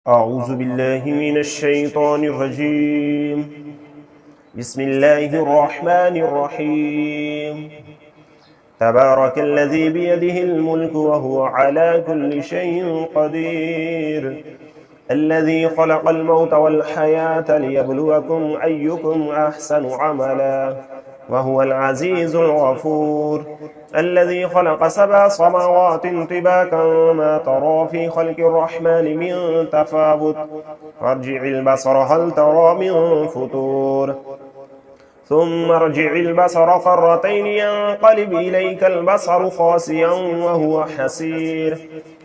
أعوذ بالله من الشيطان الرجيم. بسم الله الرحمن الرحيم. تبارك الذي بيده الملك وهو على كل شيء قدير، الذي خلق الموت والحياة ليبلوكم أيكم أحسن عملا، وهو العزيز الغفور، الذي خلق 7 سماوات طباقا ما ترى في خلق الرحمن من تفاوت، فارجع البصر هل ترى من فطور، ثم ارجع البصر كرتين ينقلب إليك البصر خاسئا وهو حسير،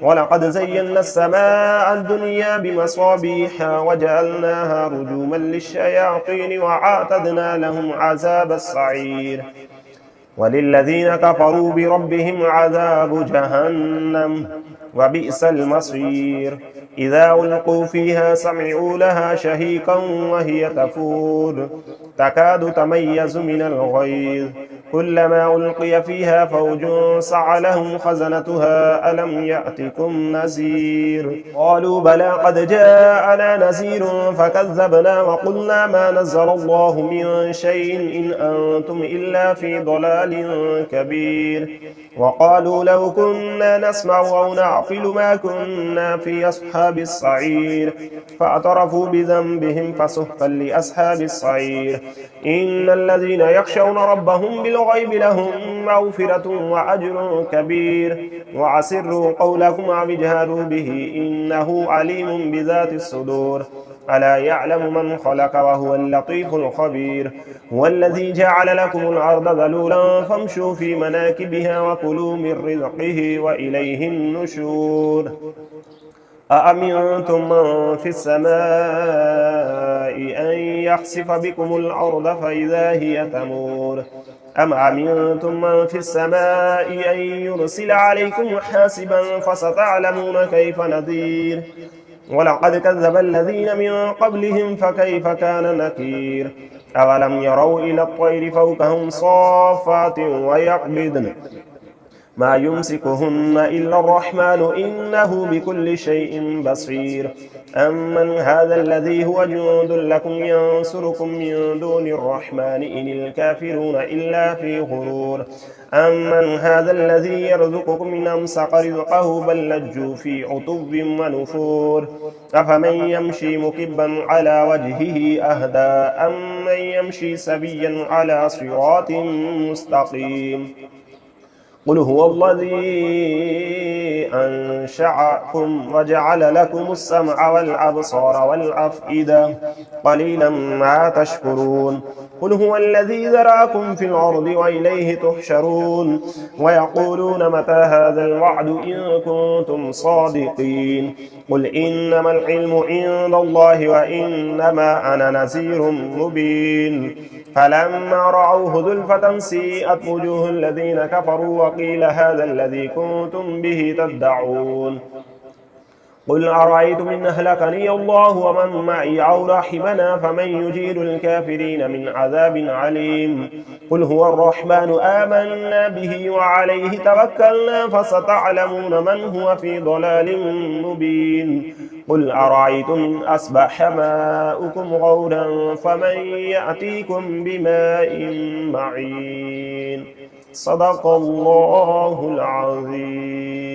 ولقد زينا السماء الدنيا بمصابيح وجعلناها رجوما للشياطين وأعتدنا لهم عذاب السعير، وللذين كفروا بربهم عذاب جهنم وبئس المصير. إذا ألقوا فيها سمعوا لها شهيقا وهي تفور تكاد تميز من الغيظ، كلما ألقي فيها فوج سعلهم خزنتها ألم يأتكم نذير؟ قالوا بلى قد جاءنا نذير فكذبنا وقلنا ما نزل الله من شيء إن أنتم إلا في ضلال كبير. وقالوا لو كنا نسمع أو نعقل ما كنا في أصحاب السعير، فاعترفوا بذنبهم فسحقا لأصحاب السعير. إن الذين يخشون ربهم بالغيب لهم مغفرة وأجر كبير. وأسروا قولكم أو اجهروا به إنه عليم بذات الصدور. ألا يعلم من خلق وهو اللطيف الخبير. هو الذي جعل لكم الأرض ذلولا فامشوا في مناكبها وكلوا من رزقه وإليه النشور. أأمنتم من في السماء أن يخسف بكم الأرض فإذا هي تمور، أم أمنتم من في السماء أن يرسل عليكم حاسبا فستعلمون كيف نذير. ولقد كذب الذين من قبلهم فكيف كان نكير. أولم يروا إلى الطير فوقهم صافات ويقبضن ما يمسكهن إلا الرحمن إنه بكل شيء بصير. أمن هذا الذي هو جند لكم ينصركم من دون الرحمن إن الكافرون إلا في غرور. أمن هذا الذي يرزقكم إن أمسك رزقه بل لجوا في عتو ونفور. أفمن يمشي مكبا على وجهه أهدى أمن يمشي سبيا على صراط مستقيم. قل هو الذي أنشأكم وجعل لكم السمع والأبصار والأفئدة قليلا ما تشكرون. قل هو الذي ذرأكم في الأرض وإليه تحشرون. ويقولون متى هذا الوعد إن كنتم صادقين. قل إنما العلم عند الله وإنما أنا نذير مبين. فلما رأوه زلفة سيئت وجوه الذين كفروا وقيل هذا الذي كنتم به تدعون. قل أرأيتم إن أهلكني الله ومن معي أو رحمنا فمن يجير الكافرين من عذاب عليم. قل هو الرحمن آمنا به وعليه توكلنا فستعلمون من هو في ضلال مبين. قل أرأيتم إن أصبح ماؤكم غورا فمن يأتيكم بماء معين. صدق الله العظيم.